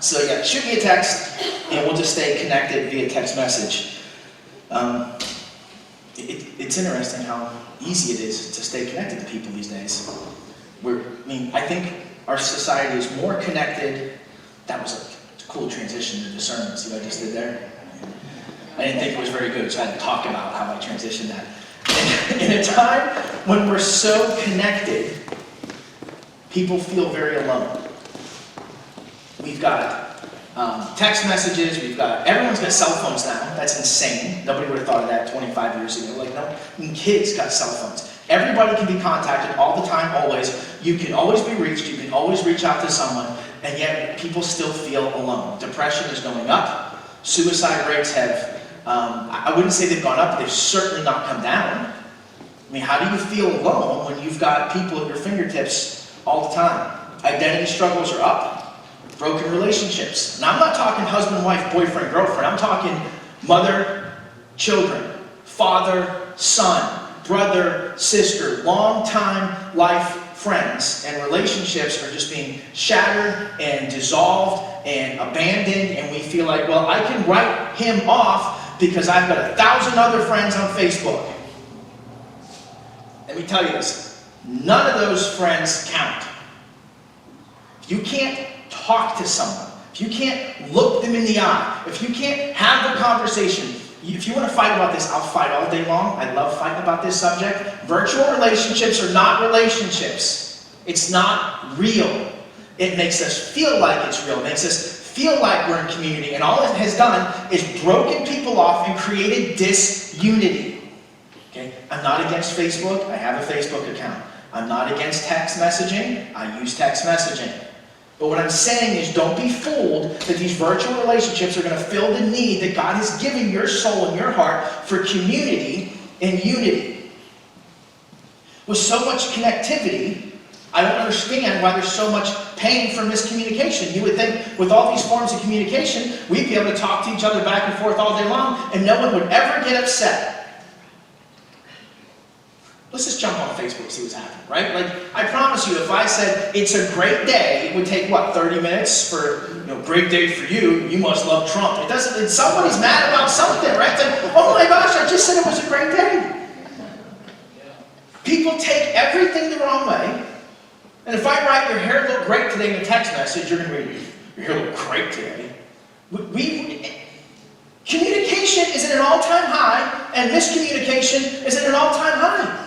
So yeah, shoot me a text, and we'll just stay connected via text message. It's interesting how easy it is to stay connected to people these days. I think our society is more connected. That was a cool transition to discernment. See what I just did there? I didn't think it was very good, so I had to talk about how I transitioned that. In a time when we're so connected, people feel very alone. We've got text messages, everyone's got cell phones now. That's insane. Nobody would have thought of that 25 years ago. Like, no, even kids got cell phones. Everybody can be contacted all the time, always. You can always be reached. You can always reach out to someone, and yet people still feel alone. Depression is going up. Suicide rates have, I wouldn't say they've gone up, but they've certainly not come down. I mean, how do you feel alone when you've got people at your fingertips all the time? Identity struggles are up. Broken relationships. Now, I'm not talking husband, wife, boyfriend, girlfriend. I'm talking mother, children, father, son, brother, sister, long-time life friends. And relationships are just being shattered and dissolved and abandoned. And we feel like, well, I can write him off because I've got 1,000 other friends on Facebook. Let me tell you this. None of those friends count. If you can't talk to someone, if you can't look them in the eye, if you can't have a conversation, if you want to fight about this, I'll fight all day long. I love fighting about this subject. Virtual relationships are not relationships. It's not real. It makes us feel like it's real. It makes us feel like we're in community. And all it has done is broken people off and created disunity. Okay? I'm not against Facebook. I have a Facebook account. I'm not against text messaging. I use text messaging. But what I'm saying is, don't be fooled that these virtual relationships are going to fill the need that God has given your soul and your heart for community and unity. With so much connectivity, I don't understand why there's so much pain for miscommunication. You would think with all these forms of communication, we'd be able to talk to each other back and forth all day long, and no one would ever get upset. Let's just jump on Facebook and see what's happening, right? Like, I promise you, if I said, it's a great day, it would take, 30 minutes for, great day for you, you must love Trump. It doesn't, somebody's mad about something, right? It's like, oh my gosh, I just said it was a great day. People take everything the wrong way, and if I write, your hair looked great today in a text message, you're going to read, your hair looked great today. Communication is at an all-time high, and miscommunication is at an all-time high.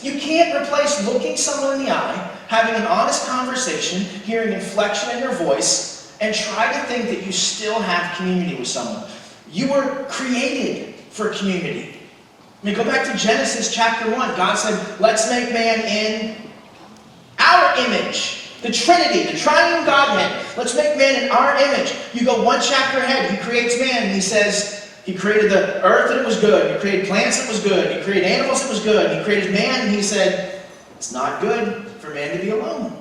You can't replace looking someone in the eye, having an honest conversation, hearing inflection in their voice, and try to think that you still have community with someone. You were created for community. Go back to Genesis chapter 1. God said, let's make man in our image. The Trinity, the triune Godhead. Let's make man in our image. You go one chapter ahead. He creates man, and he says, he created the earth and it was good. He created plants and it was good. He created animals and it was good. He created man and he said, it's not good for man to be alone.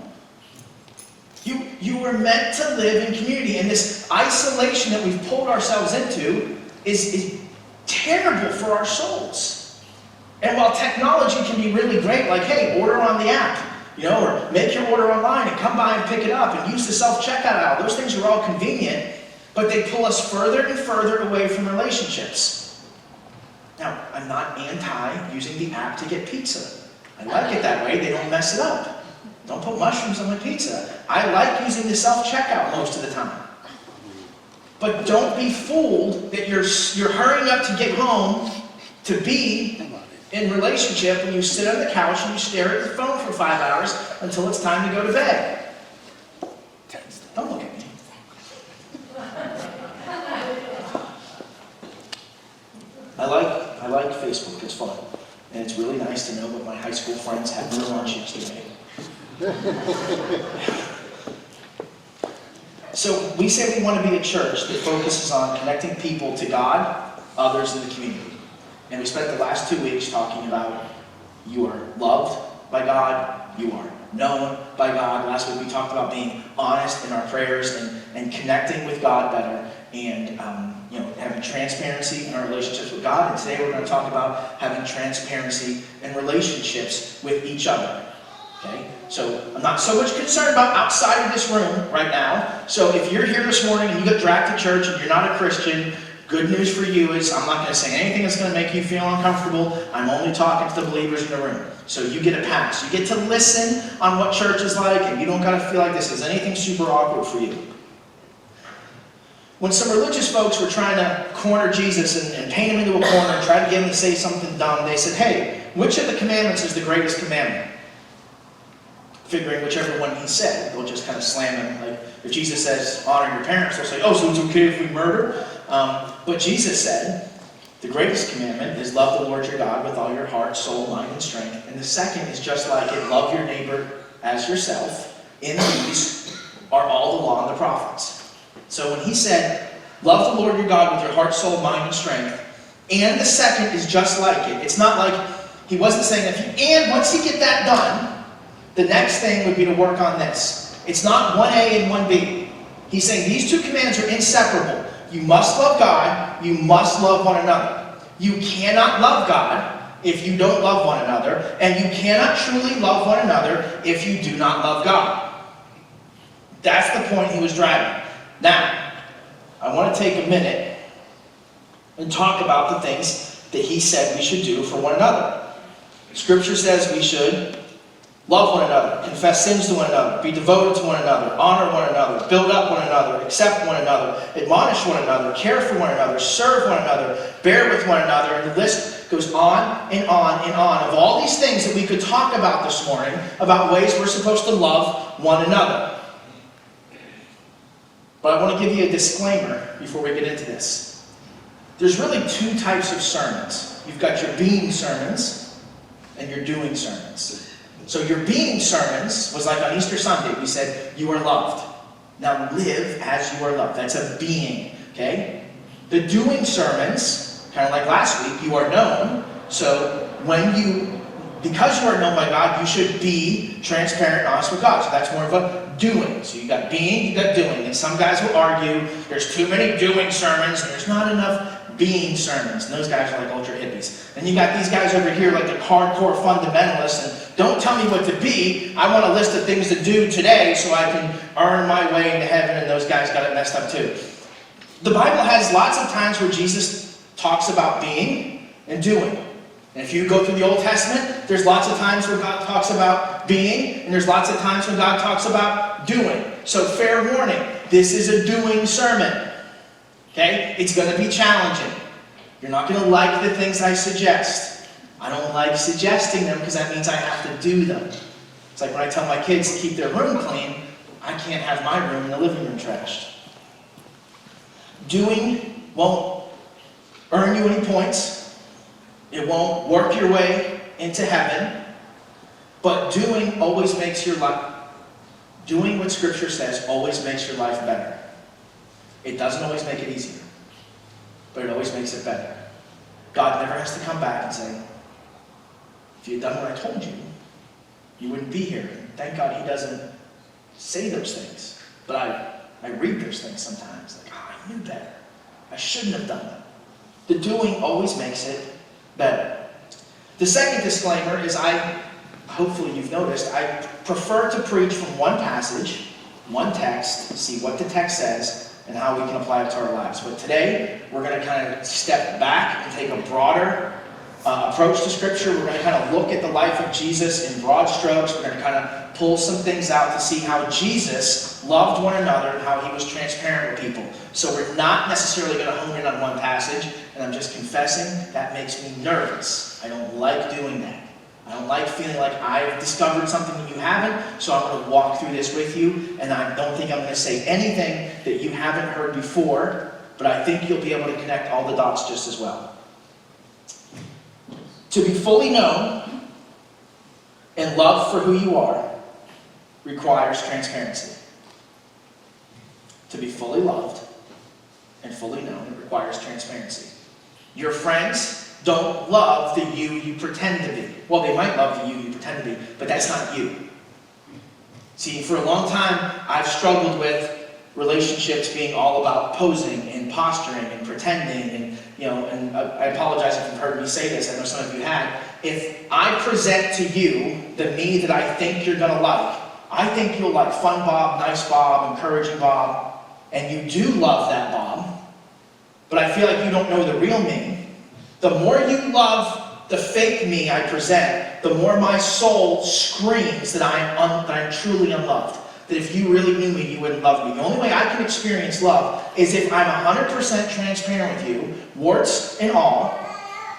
You were meant to live in community. And this isolation that we've pulled ourselves into is terrible for our souls. And while technology can be really great, like, hey, order on the app, or make your order online and come by and pick it up and use the self-checkout aisle. Those things are all convenient. But they pull us further and further away from relationships. Now, I'm not anti using the app to get pizza. I like it that way. They don't mess it up. Don't put mushrooms on my pizza. I like using the self-checkout most of the time. But don't be fooled that you're hurrying up to get home to be in relationship when you sit on the couch and you stare at the phone for 5 hours until it's time to go to bed. Don't look at me. I like Facebook. It's fun. And it's really nice to know what my high school friends had for lunch yesterday. So we say we want to be a church that focuses on connecting people to God, others, and the community. And we spent the last 2 weeks talking about you are loved by God, you are known by God. Last week we talked about being honest in our prayers and connecting with God better, and having transparency in our relationships with God. And today we're going to talk about having transparency in relationships with each other. Okay? So I'm not so much concerned about outside of this room right now. So if you're here this morning and you got dragged to church and you're not a Christian, good news for you is I'm not going to say anything that's going to make you feel uncomfortable. I'm only talking to the believers in the room. So you get a pass. You get to listen on what church is like, and you don't got to feel like this is anything super awkward for you. When some religious folks were trying to corner Jesus and paint him into a corner and try to get him to say something dumb, they said, hey, which of the commandments is the greatest commandment? Figuring whichever one he said, they'll just kind of slam him. Like if Jesus says, honor your parents, they'll say, oh, so it's okay if we murder? But Jesus said, the greatest commandment is love the Lord your God with all your heart, soul, mind, and strength. And the second is just like it, love your neighbor as yourself. In these are all the law and the prophets. So when he said, love the Lord your God with your heart, soul, mind, and strength, and the second is just like it. It's not like, he wasn't saying, and once you get that done, the next thing would be to work on this. It's not 1A and 1B. He's saying these two commands are inseparable. You must love God. You must love one another. You cannot love God if you don't love one another. And you cannot truly love one another if you do not love God. That's the point he was driving. Now, I want to take a minute and talk about the things that he said we should do for one another. Scripture says we should love one another, confess sins to one another, be devoted to one another, honor one another, build up one another, accept one another, admonish one another, care for one another, serve one another, bear with one another, and the list goes on and on and on of all these things that we could talk about this morning, about ways we're supposed to love one another. But I want to give you a disclaimer before we get into this. There's really two types of sermons. You've got your being sermons and your doing sermons. So your being sermons was like on Easter Sunday. We said, you are loved. Now live as you are loved. That's a being, okay? The doing sermons, kind of like last week, you are known. So because you are known by God, you should be transparent and honest with God. So that's more of a doing. So you got being, you got doing. And some guys will argue, there's too many doing sermons, and there's not enough being sermons. And those guys are like ultra hippies. And you got these guys over here like the hardcore fundamentalists, and don't tell me what to be. I want a list of things to do today so I can earn my way into heaven, and those guys got it messed up too. The Bible has lots of times where Jesus talks about being and doing. And if you go through the Old Testament, there's lots of times where God talks about being, and there's lots of times when God talks about doing. So fair warning, this is a doing sermon. Okay? It's going to be challenging. You're not going to like the things I suggest. I don't like suggesting them because that means I have to do them. It's like when I tell my kids to keep their room clean, I can't have my room and the living room trashed. Doing won't earn you any points. It won't work your way into heaven. But doing always makes your life, doing what Scripture says always makes your life better. It doesn't always make it easier, but it always makes it better. God never has to come back and say, if you had done what I told you, you wouldn't be here. And thank God he doesn't say those things. But I read those things sometimes. Like, I knew better. I shouldn't have done that. The doing always makes it better. The second disclaimer is hopefully you've noticed, I prefer to preach from one passage, one text, see what the text says, and how we can apply it to our lives. But today, we're going to kind of step back and take a broader approach to Scripture. We're going to kind of look at the life of Jesus in broad strokes. We're going to kind of pull some things out to see how Jesus loved one another and how he was transparent with people. So we're not necessarily going to hone in on one passage, and I'm just confessing that makes me nervous. I don't like doing that. I don't like feeling like I've discovered something that you haven't, so I'm going to walk through this with you, and I don't think I'm going to say anything that you haven't heard before, but I think you'll be able to connect all the dots just as well. To be fully known and loved for who you are requires transparency. To be fully loved and fully known, it requires transparency. Your friends don't love the you pretend to be. Well, they might love the you pretend to be, but that's not you. See, for a long time, I've struggled with relationships being all about posing and posturing and pretending and and I apologize if you've heard me say this, I know some of you had. If I present to you the me that I think you're going to like, I think you'll like fun Bob, nice Bob, encouraging Bob, and you do love that Bob, but I feel like you don't know the real me. The more you love the fake me I present, the more my soul screams that I'm truly unloved. That if you really knew me, you wouldn't love me. The only way I can experience love is if I'm 100% transparent with you, warts and all,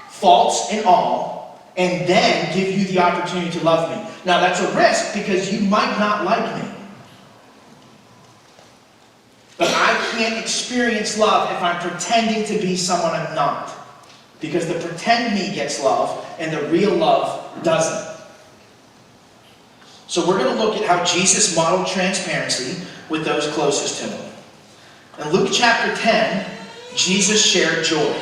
faults and all, and then give you the opportunity to love me. Now that's a risk because you might not like me. But I can't experience love if I'm pretending to be someone I'm not. Because the pretend me gets love and the real love doesn't. So we're going to look at how Jesus modeled transparency with those closest to him. In Luke chapter 10, Jesus shared joy.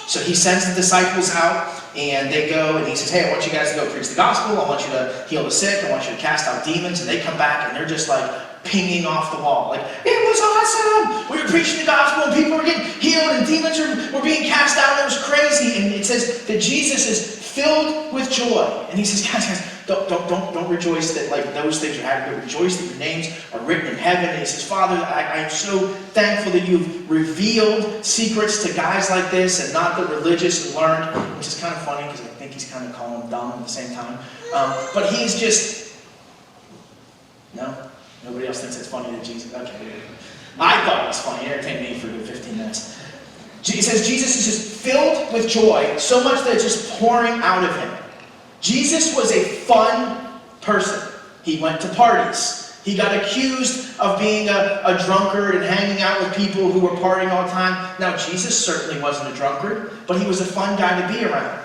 So he sends the disciples out, and they go, and he says, hey, I want you guys to go preach the gospel. I want you to heal the sick. I want you to cast out demons. And they come back, and they're just like pinging off the wall. Like, it was awesome. We were preaching the gospel, and people were getting healed, and demons were being cast out. It was crazy. And it says that Jesus is filled with joy. And he says, guys, don't rejoice that like those things are happening, but rejoice that your names are written in heaven. And he says, Father, I am so thankful that you've revealed secrets to guys like this and not the religious and learned, which is kind of funny because I think he's kind of calling them dumb at the same time. But he's just, no? Nobody else thinks it's funny that Jesus, okay. I thought it was funny. It entertained me for a good 15 minutes. He says Jesus is just filled with joy, so much that it's just pouring out of him. Jesus was a fun person. He went to parties. He got accused of being a drunkard and hanging out with people who were partying all the time. Now, Jesus certainly wasn't a drunkard, but he was a fun guy to be around.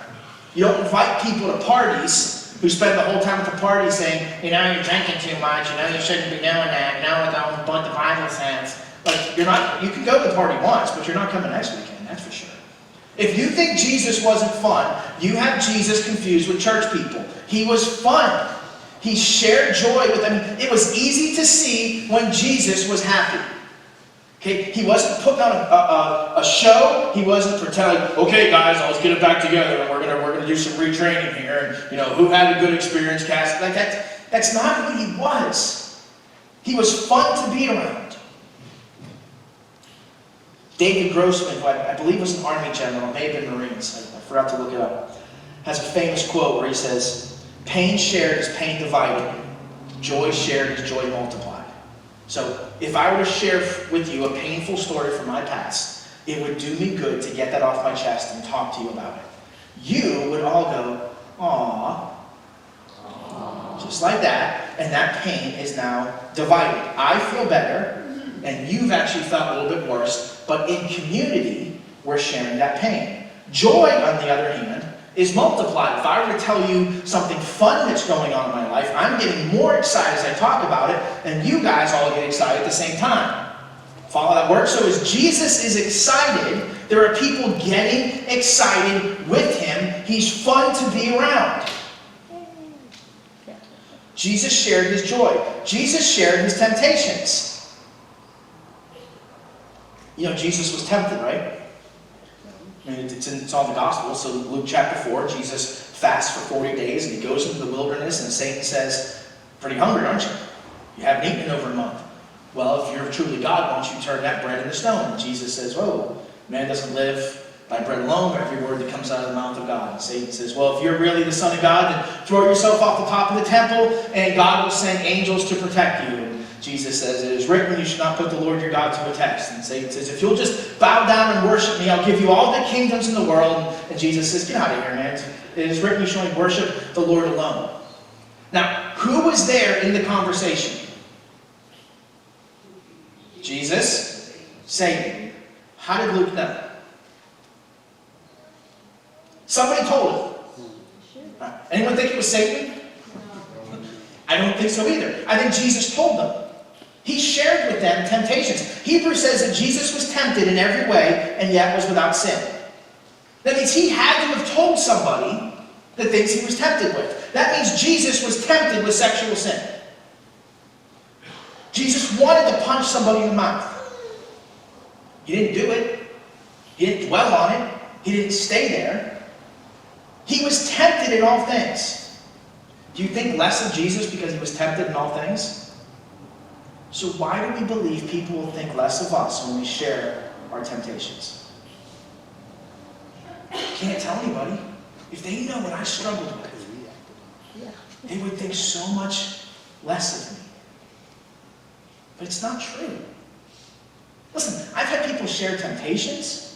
You don't invite people to parties who spend the whole time at the party saying, you're drinking too much, you shouldn't be doing that, what the Bible says. Like, you can go to the party once, but you're not coming next weekend, that's for sure. If you think Jesus wasn't fun, you have Jesus confused with church people. He was fun. He shared joy with them. It was easy to see when Jesus was happy. Okay? He wasn't putting on a show. He wasn't pretending, okay guys, let's get it back together and we're gonna do some retraining here. And who had a good experience cast like that. That's not who he was. He was fun to be around. David Grossman, who I believe was an Army general, may have been Marines, I forgot to look it up, has a famous quote where he says, pain shared is pain divided, joy shared is joy multiplied. So if I were to share with you a painful story from my past, it would do me good to get that off my chest and talk to you about it. You would all go, aww, just like that, and that pain is now divided. I feel better, and you've actually felt a little bit worse, but in community, we're sharing that pain. Joy, on the other hand, is multiplied. If I were to tell you something fun that's going on in my life, I'm getting more excited as I talk about it, and you guys all get excited at the same time. Follow that works? So as Jesus is excited, there are people getting excited with him. He's fun to be around. Jesus shared his joy. Jesus shared his temptations. Jesus was tempted, right? I mean, it's all the gospel. So Luke chapter 4, Jesus fasts for 40 days and he goes into the wilderness and Satan says, pretty hungry, aren't you? You haven't eaten in over a month. Well, if you're truly God, why don't you turn that bread into stone? And Jesus says, whoa, man doesn't live by bread alone, but every word that comes out of the mouth of God. And Satan says, well, if you're really the Son of God, then throw yourself off the top of the temple and God will send angels to protect you. Jesus says, it is written, you should not put the Lord your God to a test. And Satan says, if you'll just bow down and worship me, I'll give you all the kingdoms in the world. And Jesus says, get out of here, man. It is written, you should only worship the Lord alone. Now, who was there in the conversation? Jesus, Satan. How did Luke know? Somebody told him. Anyone think it was Satan? I don't think so either. I think Jesus told them. He shared with them temptations. Hebrews says that Jesus was tempted in every way and yet was without sin. That means he had to have told somebody the things he was tempted with. That means Jesus was tempted with sexual sin. Jesus wanted to punch somebody in the mouth. He didn't do it. He didn't dwell on it. He didn't stay there. He was tempted in all things. Do you think less of Jesus because he was tempted in all things? So why do we believe people will think less of us when we share our temptations? I can't tell anybody. If they know what I struggled with, they would think so much less of me. But it's not true. Listen, I've had people share temptations.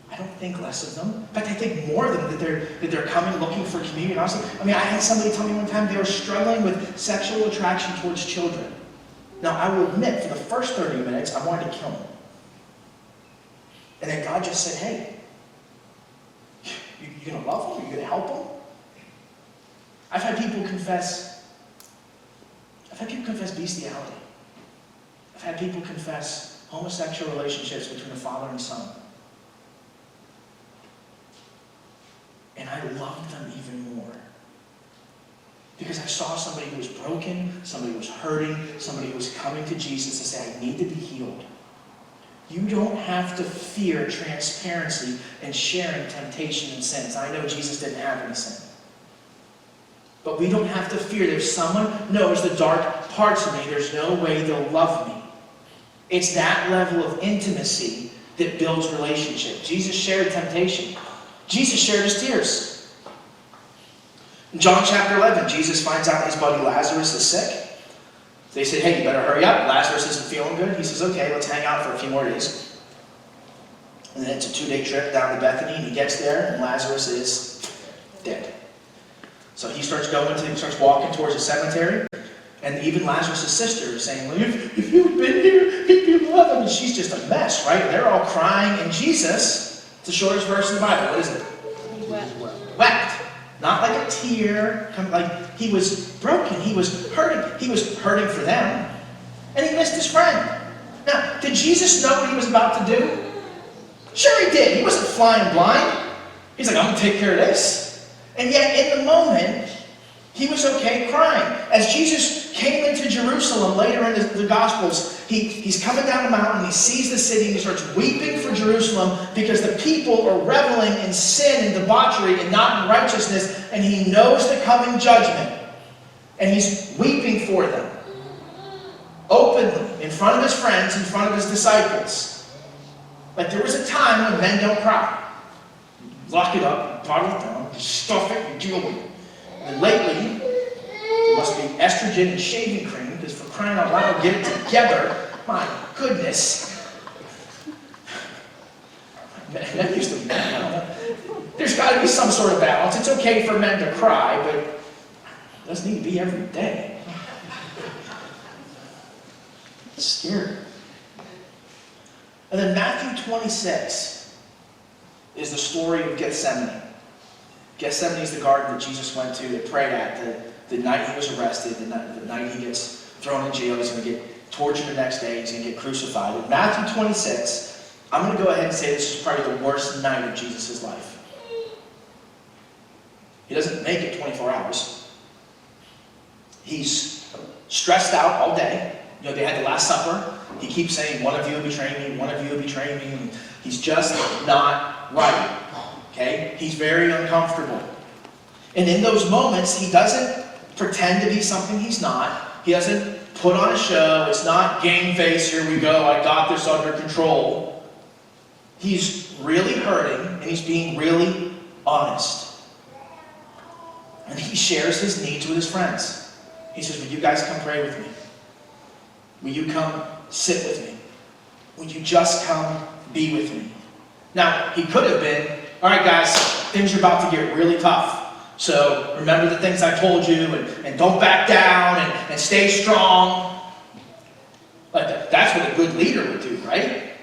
I don't think less of them. In fact, I think more of them, that they're coming looking for communion. Honestly, I had somebody tell me one time they were struggling with sexual attraction towards children. Now, I will admit, for the first 30 minutes, I wanted to kill them. And then God just said, hey, you're going to love them? You're going to help them? I've had people confess bestiality. I've had people confess homosexual relationships between a father and son. And I loved them even more. Because I saw somebody who was broken, somebody who was hurting, somebody who was coming to Jesus to say, I need to be healed. You don't have to fear transparency and sharing temptation and sins. I know Jesus didn't have any sin. But we don't have to fear. If someone knows the dark parts of me, there's no way they'll love me. It's that level of intimacy that builds relationship. Jesus shared temptation. Jesus shared his tears. In John chapter 11, Jesus finds out his buddy Lazarus is sick. They say, hey, you better hurry up. Lazarus isn't feeling good. He says, okay, let's hang out for a few more days. And then it's a 2-day trip down to Bethany, and he gets there, and Lazarus is dead. So he starts walking towards the cemetery, and even Lazarus' sister is saying, well, if you'd been here, you'd love him. And she's just a mess, right? They're all crying, and Jesus, it's the shortest verse in the Bible. What is it? He wept. Wept. Not like a tear, like he was broken, he was hurting. He was hurting for them, and he missed his friend. Now, did Jesus know what he was about to do? Sure he did. He wasn't flying blind. He's like, I'm going to take care of this. And yet, in the moment, he was okay crying. As Jesus came into Jerusalem later in the Gospels, he's coming down the mountain, he sees the city, and he starts weeping for Jerusalem because the people are reveling in sin and debauchery and not in righteousness, and he knows the coming judgment. And he's weeping for them. Openly, in front of his friends, in front of his disciples. Like there was a time when men don't cry. Lock it up, bottle it down, stuff it, and deal with it. And lately, there must be estrogen and shaving cream, because for crying out loud, get it together. My goodness. That used to be bad. There's got to be some sort of balance. It's okay for men to cry, but it doesn't need to be every day. It's scary. And then Matthew 26 is the story of Gethsemane. Gethsemane is the garden that Jesus went to pray at the night he was arrested, the night he gets thrown in jail. He's going to get tortured the next day. He's going to get crucified. In Matthew 26, I'm going to go ahead and say this is probably the worst night of Jesus' life. He doesn't make it 24 hours. He's stressed out all day. You know, they had the Last Supper. He keeps saying, one of you will betray me, one of you will betray me. And he's just not right. Okay? He's very uncomfortable. And in those moments, he doesn't pretend to be something he's not. He doesn't put on a show. It's not game face, here we go, I got this under control. He's really hurting, and he's being really honest. And he shares his needs with his friends. He says, will you guys come pray with me? Will you come sit with me? Will you just come be with me? Now, he could have been, all right, guys, things are about to get really tough. So remember the things I told you, and don't back down, and stay strong. But that's what a good leader would do, right?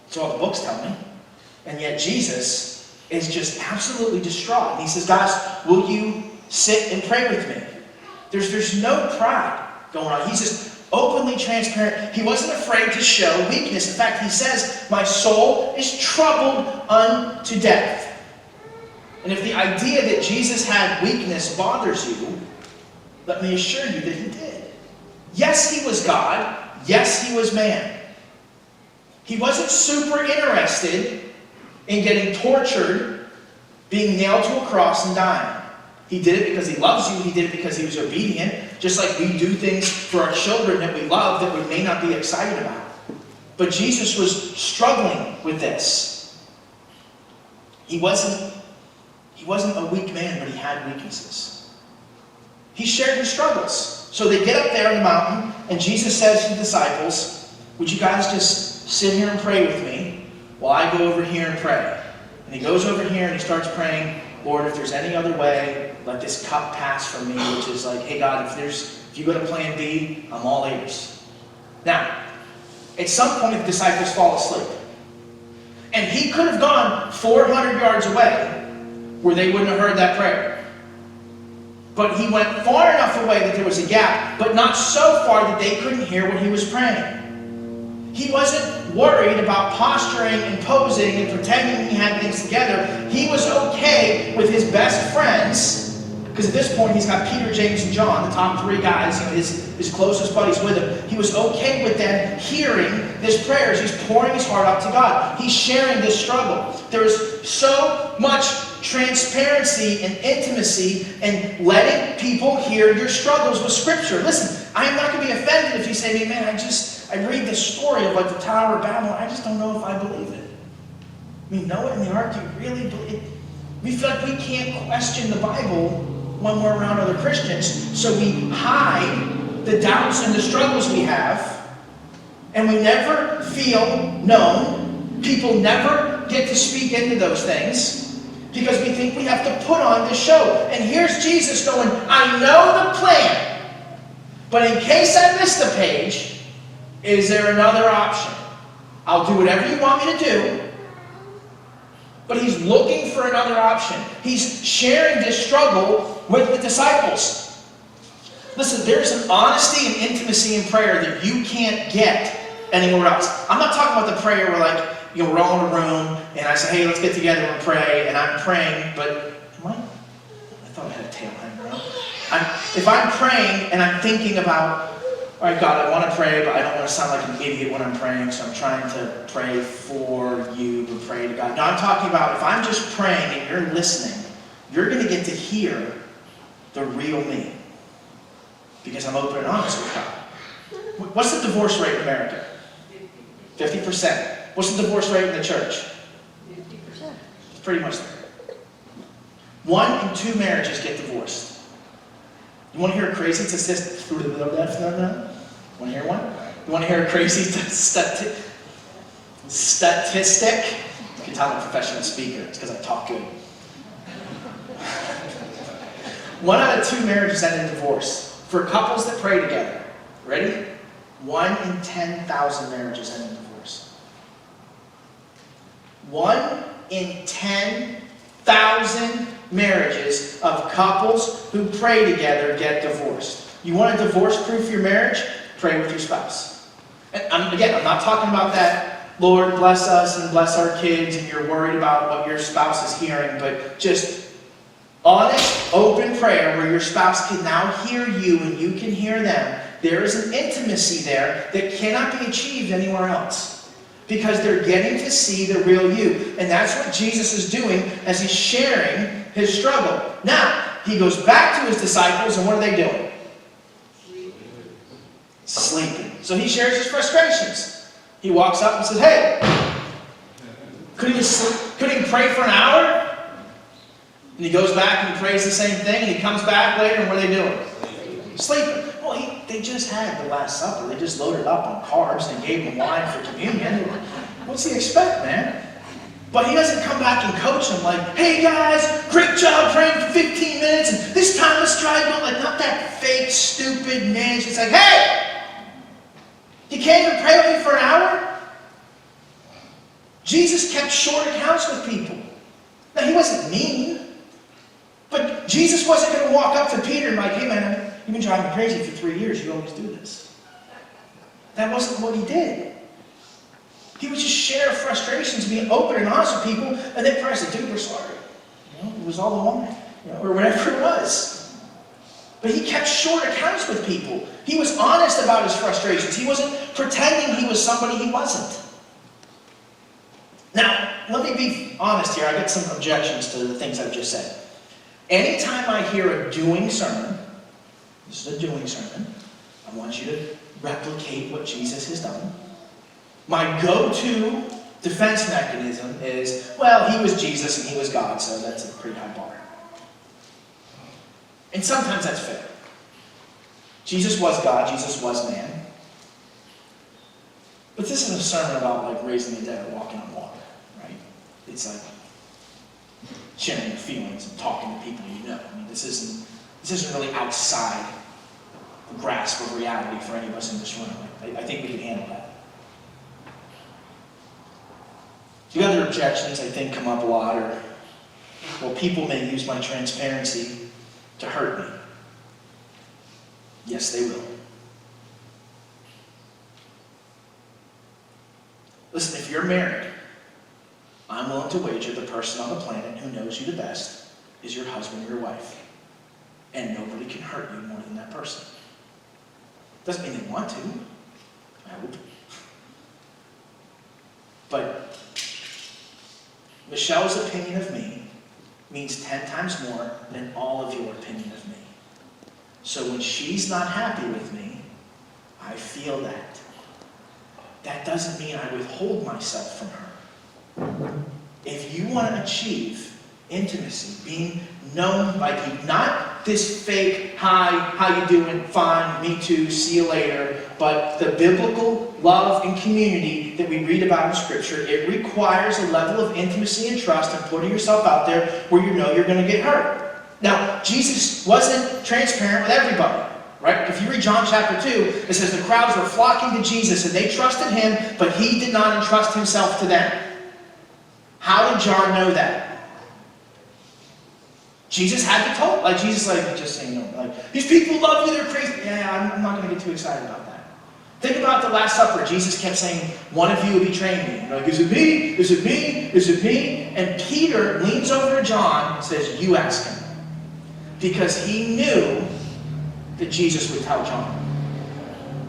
That's what all the books tell me. And yet Jesus is just absolutely distraught. And he says, guys, will you sit and pray with me? There's no pride going on. He's just openly transparent. He wasn't afraid to show weakness. In fact, he says, my soul is troubled unto death. And if the idea that Jesus had weakness bothers you, let me assure you that he did. Yes, he was God. Yes, he was man. He wasn't super interested in getting tortured, being nailed to a cross and dying. He did it because he loves you. He did it because he was obedient. Just like we do things for our children that we love that we may not be excited about. But Jesus was struggling with this. He wasn't a weak man, but he had weaknesses. He shared his struggles. So they get up there on the mountain, and Jesus says to the disciples, would you guys just sit here and pray with me while I go over here and pray? And he goes over here and he starts praying, Lord, if there's any other way, let this cup pass from me, which is like, hey God, if you go to plan B, I'm all ears. Now, at some point the disciples fall asleep. And he could have gone 400 yards away where they wouldn't have heard that prayer. But he went far enough away that there was a gap, but not so far that they couldn't hear what he was praying. He wasn't worried about posturing and posing and pretending he had things together. He was okay with his best friends, because at this point he's got Peter, James, and John, the top three guys, his closest buddies with him. He was okay with them hearing this prayer as he's pouring his heart out to God. He's sharing this struggle. There is so much transparency and intimacy and letting people hear your struggles with Scripture. Listen, I am not going to be offended if you say to me, man, I read this story of like the Tower of Babel, I just don't know if I believe it. I mean, Noah and the ark, do you really believe it? We feel like we can't question the Bible when we're around other Christians, so we hide the doubts and the struggles we have, and we never feel known. People never get to speak into those things because we think we have to put on this show. And here's Jesus going, I know the plan, but in case I missed a page, is there another option? I'll do whatever you want me to do. But he's looking for another option. He's sharing this struggle with the disciples. Listen, there's an honesty and intimacy in prayer that you can't get anywhere else. I'm not talking about the prayer where we're all in a room and I say, hey, let's get together and pray, and I'm praying, but I thought I had a tail hanging around. If I'm praying and I'm thinking about, all right, God, I want to pray, but I don't want to sound like an idiot when I'm praying, so I'm trying to pray for you, but pray to God. No, I'm talking about if I'm just praying and you're listening, you're going to get to hear the real me. Because I'm open and honest with God. What's the divorce rate in America? 50%. What's the divorce rate in the church? 50%. It's pretty much there. 1 in 2 marriages get divorced. You want to hear a crazy statistic? Want to hear one? You want to hear a crazy statistic? You can tell I'm a professional speaker. It's because I talk good. 1 out of 2 marriages end in divorce. For couples that pray together, ready? 1 in 10,000 marriages end in divorce. 1 in 10,000 marriages of couples who pray together get divorced. You want to divorce-proof your marriage? Pray with your spouse. And I'm not talking about that, Lord, bless us and bless our kids, and you're worried about what your spouse is hearing, but just honest, open prayer where your spouse can now hear you and you can hear them. There is an intimacy there that cannot be achieved anywhere else because they're getting to see the real you. And that's what Jesus is doing as he's sharing his struggle. Now, he goes back to his disciples, and what are they doing? Sleeping. So he shares his frustrations. He walks up and says, hey, couldn't you pray for an hour? And he goes back and he prays the same thing, and he comes back later, and what are they doing? Sleeping. Well, they just had the Last Supper. They just loaded up on carbs and gave him wine for communion. What's he expect, man? But he doesn't come back and coach them like, hey guys, great job praying for 15 minutes, and this time let's try it. Like, not that fake, stupid man. He's like, hey, you can't even pray with me for an hour? Jesus kept short accounts with people. Now, he wasn't mean. But Jesus wasn't going to walk up to Peter and like, hey man, you've been driving me crazy for 3 years. You always do this. That wasn't what he did. He would just share frustrations, be open and honest with people, and then pray, say, dude, we're sorry. It was all the wine, or whatever it was. But he kept short accounts with people. He was honest about his frustrations. He wasn't pretending he was somebody he wasn't. Now, let me be honest here. I got some objections to the things I've just said. Anytime I hear a doing sermon, this is a doing sermon, I want you to replicate what Jesus has done. My go-to defense mechanism is, well, he was Jesus and he was God, so that's a pretty high bar. And sometimes that's fair. Jesus was God, Jesus was man. But this isn't a sermon about like raising the dead or walking on water, right? It's like sharing your feelings and talking to people you know. I mean, this isn't really outside the grasp of reality for any of us in this room. I think we can handle that. The other objections I think come up a lot are, well, people may use my transparency to hurt me. Yes, they will. Listen, if you're married, I'm willing to wager the person on the planet who knows you the best is your husband or your wife. And nobody can hurt you more than that person. Doesn't mean they want to. I hope. But Michelle's opinion of me means 10 times more than all of your opinion of me. So when she's not happy with me, I feel that. That doesn't mean I withhold myself from her. If you want to achieve intimacy, being known by people, not this fake, hi, how you doing, fine, me too, see you later, but the biblical love and community that we read about in Scripture, it requires a level of intimacy and trust and putting yourself out there where you know you're going to get hurt. Now, Jesus wasn't transparent with everybody. Right? If you read John chapter 2, it says the crowds were flocking to Jesus and they trusted him, but he did not entrust himself to them. How did John know that? Jesus had to tell, like Jesus, like, just saying, no, like, these people love you, they're crazy. Yeah, I'm not going to get too excited about that. Think about the Last Supper. Jesus kept saying, one of you will betray me. You're like, is it me? Is it me? Is it me? And Peter leans over to John and says, you ask him. Because he knew that Jesus would tell John.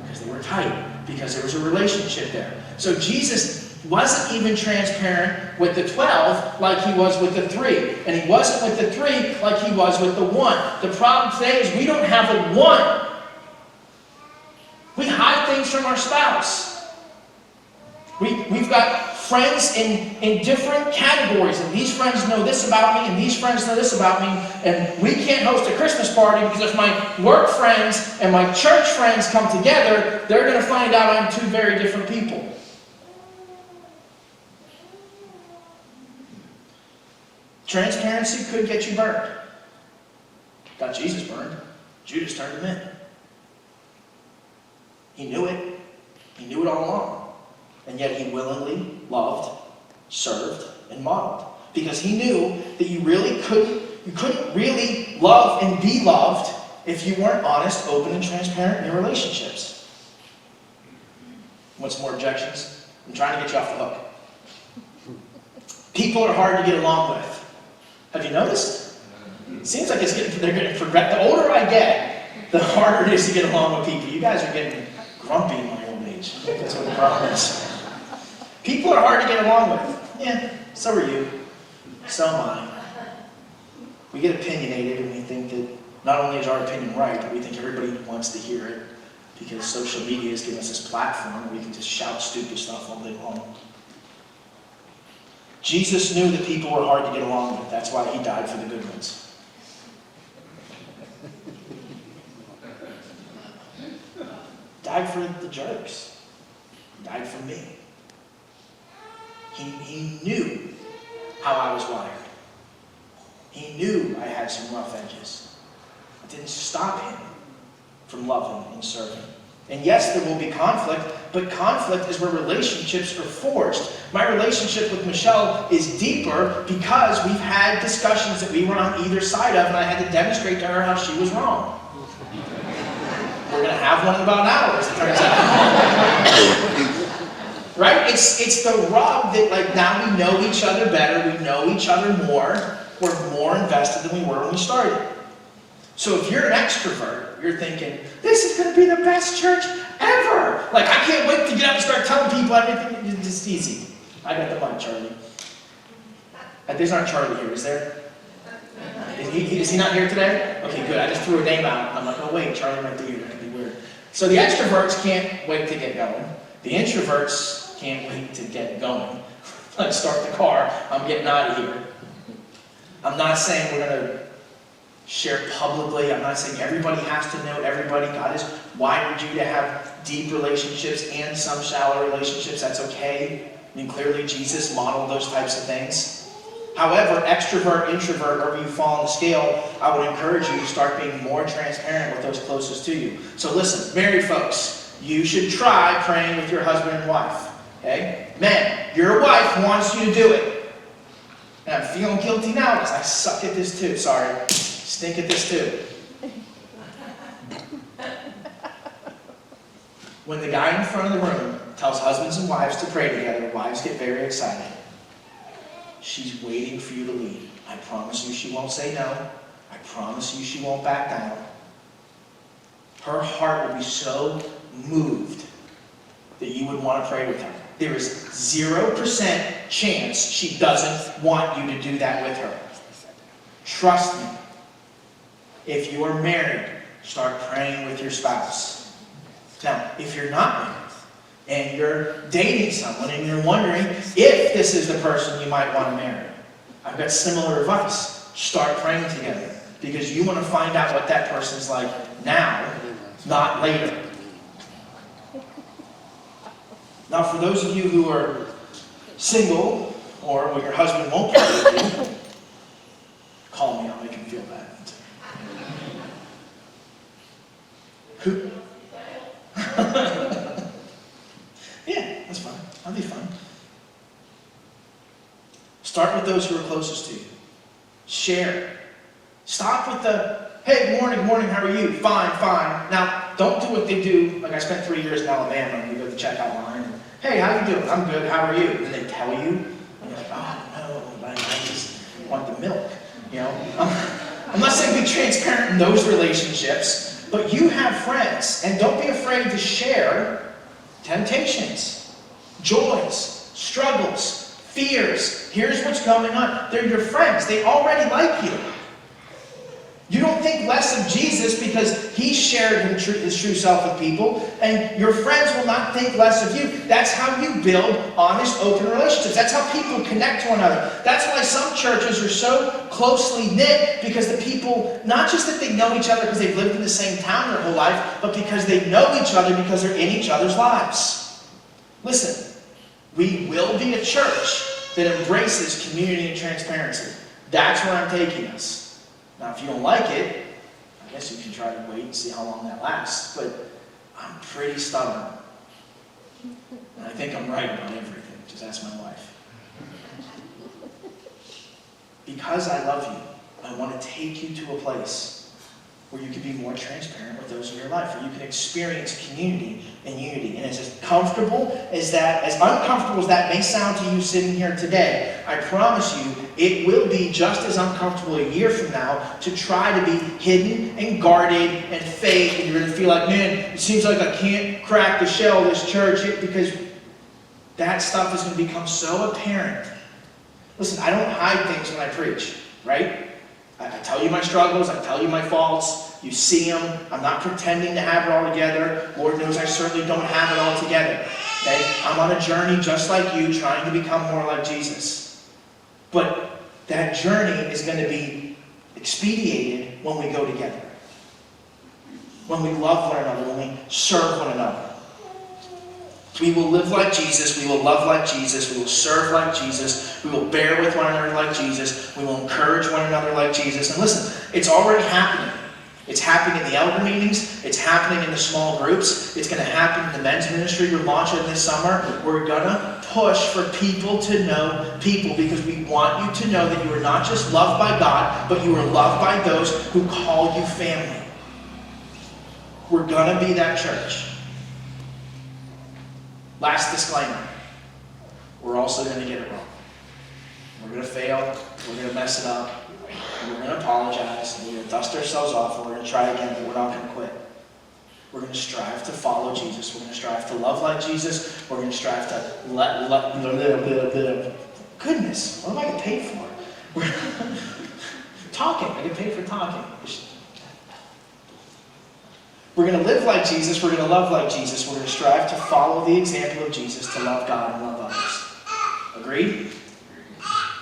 Because they were tight. Because there was a relationship there. So Jesus wasn't even transparent with the 12 like he was with the 3. And he wasn't with the 3 like he was with the 1. The problem today is we don't have a 1. We hide things from our spouse. We've got friends in different categories, and these friends know this about me, and these friends know this about me, and we can't host a Christmas party because if my work friends and my church friends come together, they're going to find out I'm two very different people. Transparency could get you burned. Got Jesus burned. Judas turned him in. He knew it. He knew it all along. And yet he willingly loved, served, and modeled. Because he knew that you couldn't really love and be loved if you weren't honest, open, and transparent in your relationships. What's more objections? I'm trying to get you off the hook. People are hard to get along with. Have you noticed? It seems like they're getting progressive. The older I get, the harder it is to get along with people. You guys are getting grumpy in my old age. I think that's what the problem is. People are hard to get along with. Yeah, so are you. So am I. We get opinionated and we think that not only is our opinion right, but we think everybody wants to hear it because social media has given us this platform where we can just shout stupid stuff all day long. Jesus knew that people were hard to get along with. That's why he died for the good ones. Died for the jerks. Died for me. He knew how I was wired. He knew I had some rough edges. It didn't stop him from loving and serving. And yes, there will be conflict, but conflict is where relationships are forged. My relationship with Michelle is deeper because we've had discussions that we were on either side of, and I had to demonstrate to her how she was wrong. We're going to have one in about an hour, as it turns out. Right? It's the rub that, like, now we know each other better, we know each other more, we're more invested than we were when we started. So if you're an extrovert, you're thinking, this is going to be the best church ever! Like, I can't wait to get up and start telling people everything. It's just easy. I got the mic, Charlie. There's not Charlie here, is there? Is he not here today? Okay, good. I just threw a name out, and I'm like, oh wait, Charlie might be here. That could be weird. So the extroverts can't wait to get going. The introverts can't wait to get going. Let's start the car. I'm getting out of here. I'm not saying we're going to share publicly. I'm not saying everybody has to know everybody. God has wired you to have deep relationships and some shallow relationships. That's okay. I mean, clearly Jesus modeled those types of things. However, extrovert, introvert, wherever you fall on the scale, I would encourage you to start being more transparent with those closest to you. So listen, married folks, you should try praying with your husband and wife. Okay? Men, your wife wants you to do it. And I'm feeling guilty now because I suck at this too. Sorry. Stink at this too. When the guy in front of the room tells husbands and wives to pray together, wives get very excited. She's waiting for you to lead. I promise you she won't say no. I promise you she won't back down. Her heart will be so moved that you would want to pray with her. There is 0% chance she doesn't want you to do that with her. Trust me. If you are married, start praying with your spouse. Now, if you're not married, and you're dating someone and you're wondering if this is the person you might want to marry, I've got similar advice. Start praying together because you want to find out what that person's like now, not later. Now, for those of you who are single or when your husband won't pray with you, call me, I'll make him feel bad. Who? Yeah, that's fine. That'll be fun. Start with those who are closest to you. Share. Stop with the, hey, good morning, how are you? Fine. Now, don't do what they do. Like I spent 3 years in Alabama, and you go to the checkout line, and, hey, how you doing? I'm good, how are you? And they tell you, and you're like, oh, no, I just want the milk. You know? I'm not saying be transparent in those relationships, but you have friends, and don't be afraid to share temptations, joys, struggles, fears. Here's what's going on. They're your friends. They already like you. You don't think less of Jesus because he shared his true self with people, and your friends will not think less of you. That's how you build honest, open relationships. That's how people connect to one another. That's why some churches are so closely knit, because the people, not just that they know each other because they've lived in the same town their whole life, but because they know each other because they're in each other's lives. Listen, we will be a church that embraces community and transparency. That's where I'm taking us. Now, if you don't like it, I guess you can try to wait and see how long that lasts, but I'm pretty stubborn. And I think I'm right about everything. Just ask my wife. Because I love you, I want to take you to a place where you can be more transparent with those in your life, where you can experience community and unity. And as comfortable as that, as uncomfortable as that may sound to you sitting here today, I promise you, it will be just as uncomfortable a year from now to try to be hidden and guarded and fake, and you're going to feel like, man, it seems like I can't crack the shell of this church, because that stuff is going to become so apparent. Listen, I don't hide things when I preach, right? I tell you my struggles, I tell you my faults, you see them. I'm not pretending to have it all together. Lord knows I certainly don't have it all together. Okay? I'm on a journey just like you, trying to become more like Jesus. But that journey is going to be expedited when we go together. When we love one another, when we serve one another. We will live like Jesus, we will love like Jesus, we will serve like Jesus, we will bear with one another like Jesus, we will encourage one another like Jesus. And listen, it's already happening. It's happening in the elder meetings, it's happening in the small groups, it's going to happen in the men's ministry we're launching this summer. We're going to push for people to know people, because we want you to know that you are not just loved by God, but you are loved by those who call you family. We're going to be that church. Last disclaimer, we're also going to get it wrong. We're going to fail, we're going to mess it up, we're going to apologize, and we're going to dust ourselves off, and we're going to try again, but we're not going to quit. We're going to strive to follow Jesus. We're going to strive to love like Jesus. We're going to strive to goodness, what am I getting paid for? We're talking. I get paid for talking. We're going to live like Jesus. We're going to love like Jesus. We're going to strive to follow the example of Jesus, to love God and love others. Agreed?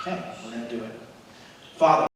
Okay, we're going to do it. Father,